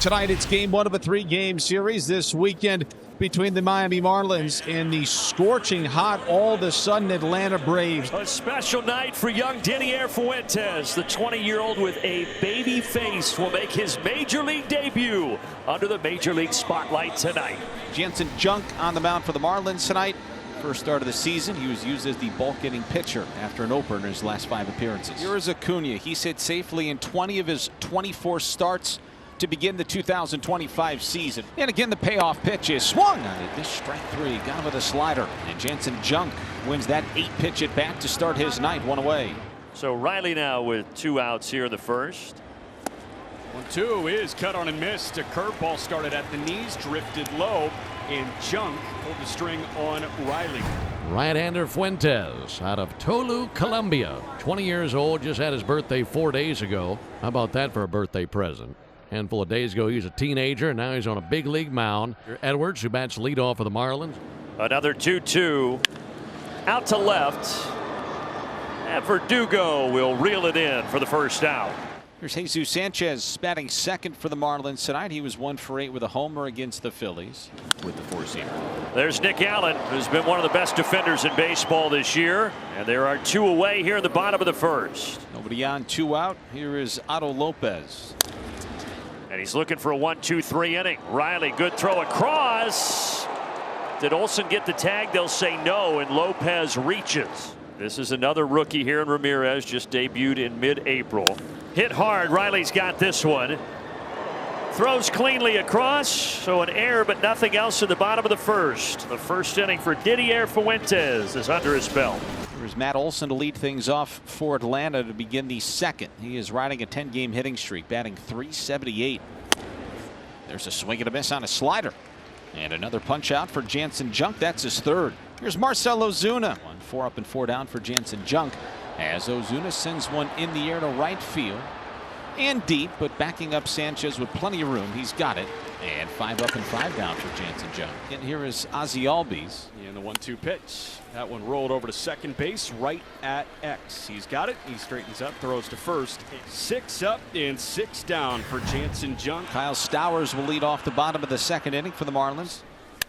Tonight, it's game one of a three-game series this weekend between the Miami Marlins and the scorching hot, all-of-a-sudden Atlanta Braves. A special night for young Didier Fuentes. The 20-year-old with a baby face will make his major league debut under the major league spotlight tonight. Jansen Junk on the mound for the Marlins tonight. First start of the season, he was used as the bulk-getting pitcher after an opener in his last 5 appearances. Here is Acuna. He's hit safely in 20 of his 24 starts to begin the 2025 season. And again, the payoff pitch is swung on it. This strike 3, got him with a slider. And Jansen Junk wins that 8-pitch at bat to start his night, 1 away. So Riley now with 2 outs here in the first. 1-2 is cut on and missed. A curveball started at the knees, drifted low, and Junk pulled the string on Riley. Right-hander Fuentes out of Tolu, Colombia. 20 years old, just had his birthday 4 days ago. How about that for a birthday present? Handful of days ago, he was a teenager, and now he's on a big league mound. Edwards, who bats leadoff for the Marlins. Another 2-2. Out to left. And Verdugo will reel it in for the first out. Here's Jesus Sanchez batting second for the Marlins tonight. He was 1 for 8 with a homer against the Phillies with the 4-seamer. There's Nick Allen, who's been one of the best defenders in baseball this year. And there are 2 away here in the bottom of the first. Nobody on, 2 out. Here is Otto Lopez. And he's looking for a 1-2-3 inning. Riley, good throw across. Did Olsen get the tag? They'll say no, and Lopez reaches. This is another rookie here in Ramirez, just debuted in mid-April. Hit hard. Riley's got this one. Throws cleanly across, so an error, but nothing else in the bottom of the first. The first inning for Didier Fuentes is under his belt. Here's Matt Olson to lead things off for Atlanta to begin the second. He is riding a 10-game hitting streak, batting .378. There's a swing and a miss on a slider. And another punch out for Jansen Junk. That's his third. Here's Marcell Ozuna. 4 up and 4 down for Jansen Junk as Ozuna sends one in the air to right field and deep, but backing up Sanchez with plenty of room. He's got it. And 5 up and 5 down for Jansen Junk. And here is Ozzy Albies. And the 1-2 pitch. That one rolled over to second base right at X. He's got it. He straightens up, throws to first. 6 up and 6 down for Jansen Junk. Kyle Stowers will lead off the bottom of the second inning for the Marlins.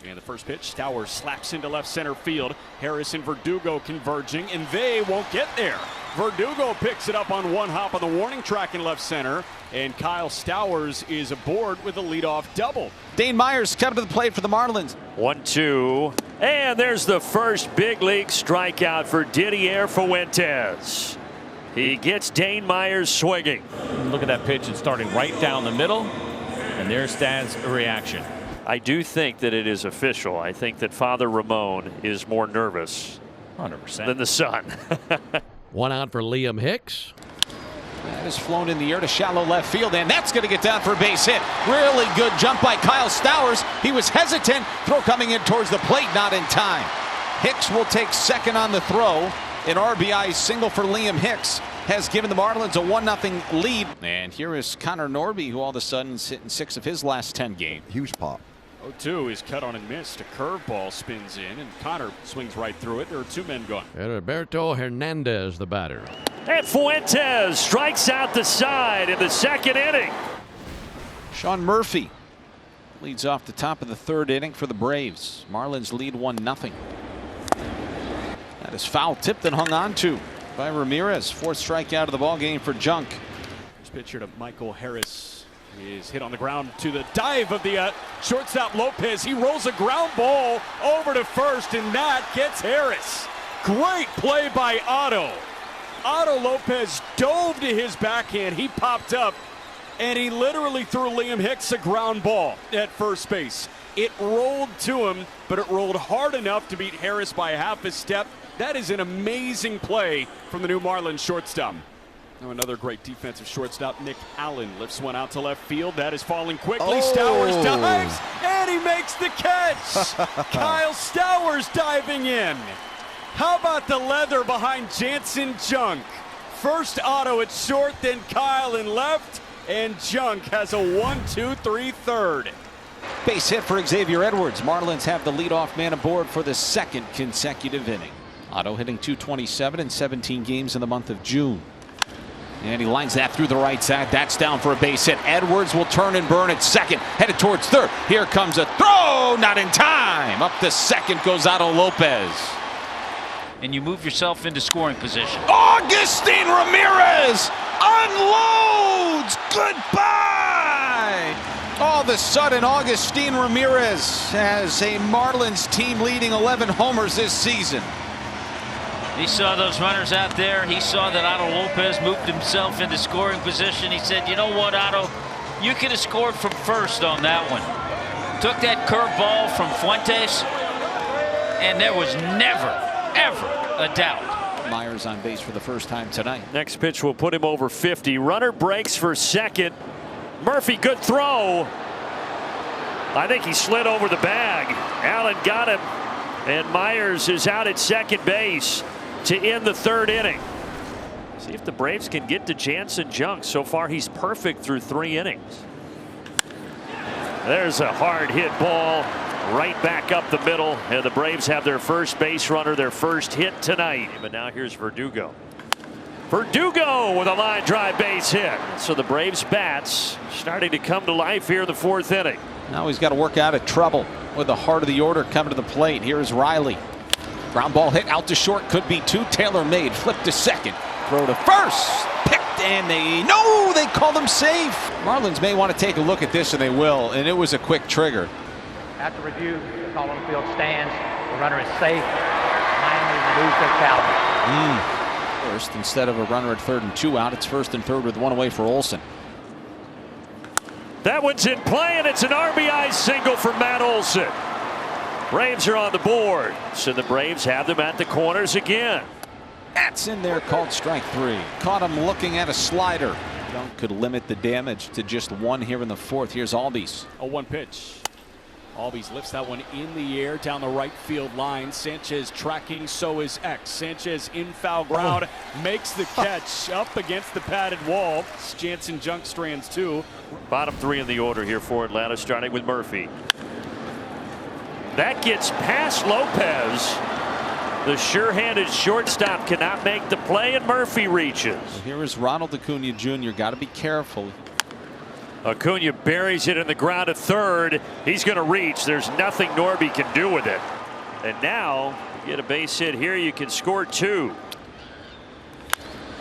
And the first pitch, Stowers slaps into left center field. Harris and Verdugo converging, and they won't get there. Verdugo picks it up on 1 hop on the warning track in left center, and Kyle Stowers is aboard with a leadoff double. Dane Myers coming to the plate for the Marlins. 1-2. And there's the first big league strikeout for Didier Fuentes. He gets Dane Myers swinging. Look at that pitch. It's starting right down the middle, and there stands a reaction. I do think that it is official. I think that Father Ramon is more nervous 100% than the son. 1 out for Liam Hicks. That is flown in the air to shallow left field, and that's going to get down for a base hit. Really good jump by Kyle Stowers. He was hesitant. Throw coming in towards the plate, not in time. Hicks will take second on the throw. An RBI single for Liam Hicks has given the Marlins a 1-0 lead. And here is Connor Norby, who all of a sudden is hitting 6 of his last 10 games. Huge pop. 0-2 is cut on and missed. A curveball spins in, and Connor swings right through it. There are 2 men gone. Alberto Hernandez, the batter. And Fuentes strikes out the side in the second inning. Sean Murphy leads off the top of the 3rd inning for the Braves. Marlins lead 1-0. That is foul tipped and hung on to by Ramirez. 4th strikeout of the ball game for Junk. This pitcher to Michael Harris is hit on the ground to the dive of the shortstop Lopez. He rolls a ground ball over to first, and that gets Harris. Great play by Otto. Otto Lopez dove to his backhand. He popped up, and he literally threw Liam Hicks a ground ball at first base. It rolled to him, but it rolled hard enough to beat Harris by half a step. That is an amazing play from the new Marlins shortstop. Now another great defensive shortstop, Nick Allen, lifts one out to left field. That is falling quickly. Stowers dives, and he makes the catch. Kyle Stowers diving in. How about the leather behind Jansen Junk? First Otto at short, then Kyle in left, and Junk has a 1-2-3 third. Base hit for Xavier Edwards. Marlins have the leadoff man aboard for the 2nd consecutive inning. Otto hitting .227 in 17 games in the month of June. And he lines that through the right side. That's down for a base hit. Edwards will turn and burn at second. Headed towards third. Here comes a throw. Not in time. Up to second goes Otto Lopez. And you move yourself into scoring position. Augustine Ramirez unloads. Goodbye. All of a sudden, Augustine Ramirez has a Marlins team leading 11 homers this season. He saw those runners out there. He saw that Otto Lopez moved himself into scoring position. He said, you know what, Otto? You could have scored from first on that one. Took that curveball from Fuentes, and there was never, ever a doubt. Myers on base for the first time tonight. Next pitch will put him over 50. Runner breaks for second. Murphy, good throw. I think he slid over the bag. Allen got him, and Myers is out at second base to end the third inning. See if the Braves can get to Jansen Junk. So far, he's perfect through 3 innings. There's a hard hit ball right back up the middle, and the Braves have their first base runner, their first hit tonight. But now here's Verdugo. Verdugo with a line drive base hit. So the Braves bats starting to come to life here in the 4th inning. Now he's got to work out of trouble with the heart of the order coming to the plate. Here is Riley. Ground ball hit out to short, could be 2. Taylor made, flip to second, throw to first, picked, and they call them safe. Marlins may want to take a look at this, and they will, and it was a quick trigger. After review, the call on the field stands. The runner is safe. Miami removes their challenge. First, instead of a runner at 3rd and 2 out, it's 1st and 3rd with 1 away for Olsen. That one's in play, and it's an RBI single for Matt Olson. Braves are on the board, so the Braves have them at the corners again. That's in there, called strike 3. Caught him looking at a slider. Dunk could limit the damage to just 1 here in the 4th. Here's Albies. A 1 pitch. Albies lifts that one in the air down the right field line. Sanchez tracking, so is X. Sanchez in foul ground, makes the catch up against the padded wall. Jansen Junk strands 2. Bottom 3 in the order here for Atlanta, starting with Murphy. That gets past Lopez. The sure-handed shortstop cannot make the play, and Murphy reaches. Here is Ronald Acuna Jr. Got to be careful. Acuna buries it in the ground at 3rd. He's going to reach. There's nothing Norby can do with it. And now, you get a base hit here, you can score 2.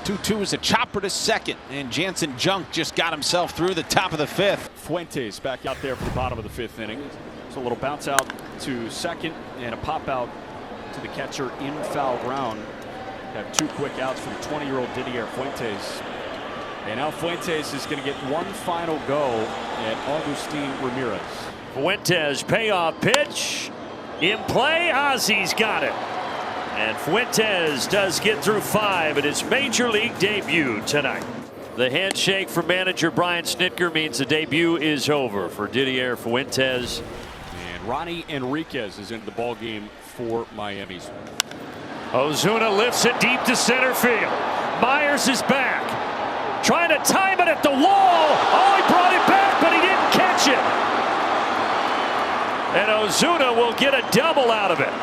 2-2 is a chopper to second, and Jansen Junk just got himself through the top of the 5th. Fuentes back out there for the bottom of the 5th inning. So a little bounce out to second and a pop out to the catcher in foul ground. Have 2 quick outs from 20-year-old Didier Fuentes. And now Fuentes is going to get 1 final go at Augustine Ramirez. Fuentes payoff pitch in play. Ozzy's got it. And Fuentes does get through 5 in his major league debut tonight. The handshake from manager Brian Snitker means the debut is over for Didier Fuentes. And Ronnie Enriquez is into the ball game for Miami's. Ozuna lifts it deep to center field. Myers is back, trying to time it at the wall. Oh, he brought it back, but he didn't catch it. And Ozuna will get a double out of it.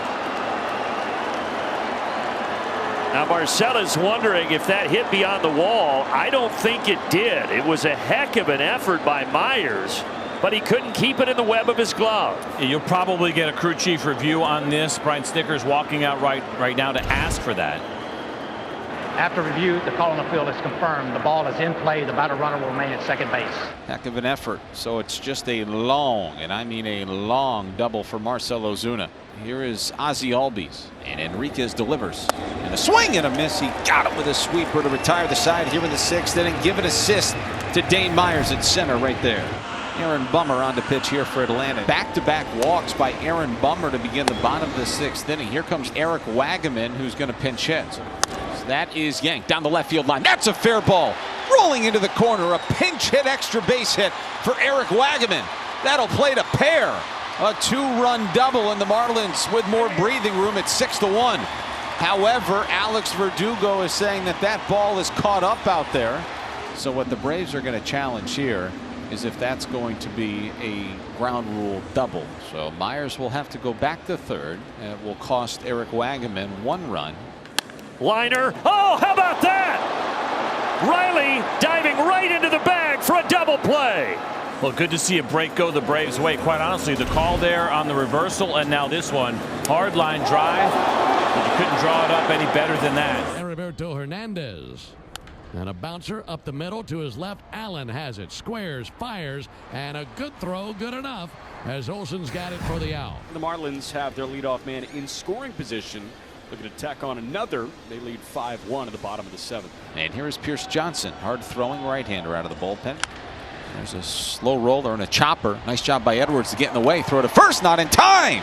Now Marcella's wondering if that hit beyond the wall. I don't think it did. It was a heck of an effort by Myers, but he couldn't keep it in the web of his glove. You'll probably get a crew chief review on this. Brian Snitker's walking out right now to ask for that. After review, the call on the field is confirmed. The ball is in play. The batter runner will remain at second base. Heck of an effort. So it's just a long, and I mean a long, double for Marcell Ozuna. Here is Ozzy Albies, and Enriquez delivers. And a swing and a miss. He got it with a sweeper to retire the side here in the 6th inning. Give an assist to Dane Myers at center right there. Aaron Bummer on the pitch here for Atlanta. Back-to-back walks by Aaron Bummer to begin the bottom of the 6th inning. Here comes Eric Wagaman, who's going to pinch hit. So that is yanked down the left field line. That's a fair ball. Rolling into the corner. A pinch hit, extra base hit for Eric Wagaman. That'll play to pair. A 2-run double, and the Marlins with more breathing room at 6-1. However, Alex Verdugo is saying that that ball is caught up out there. So what the Braves are going to challenge here is if that's going to be a ground rule double. So Myers will have to go back to 3rd, and it will cost Eric Wagaman 1 run. Liner. Oh, how about that? Riley diving right into the bag for a double play. Well, good to see a break go the Braves' way. Quite honestly, the call there on the reversal and now this one. Hard line drive. But you couldn't draw it up any better than that. Roberto Hernandez. And a bouncer up the middle to his left. Allen has it. Squares, fires, and a good throw, good enough, as Olson's got it for the out. The Marlins have their leadoff man in scoring position. Looking to tack on another. They lead 5-1 at the bottom of the 7th. And here is Pierce Johnson, hard throwing right-hander out of the bullpen. There's a slow roller and a chopper. Nice job by Edwards to get in the way. Throw to first, not in time.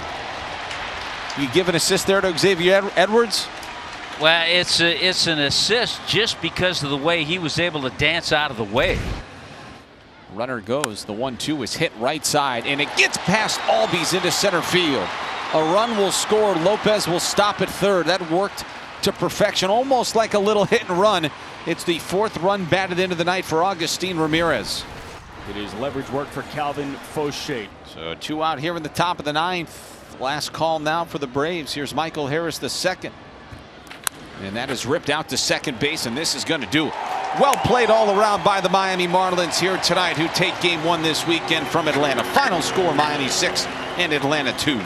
You give an assist there to Xavier Edwards? Well, it's an assist just because of the way he was able to dance out of the way. Runner goes. The 1-2 is hit right side, and it gets past Albies into center field. A run will score. Lopez will stop at third. That worked to perfection, almost like a little hit and run. It's the 4th run batted into the night for Agustin Ramirez. It is leverage work for Calvin Fauché. So 2 out here in the top of the 9th. Last call now for the Braves. Here's Michael Harris, the 2nd. And that is ripped out to second base, and this is going to do it. Well played all around by the Miami Marlins here tonight, who take game 1 this weekend from Atlanta. Final score, Miami 6 and Atlanta 2.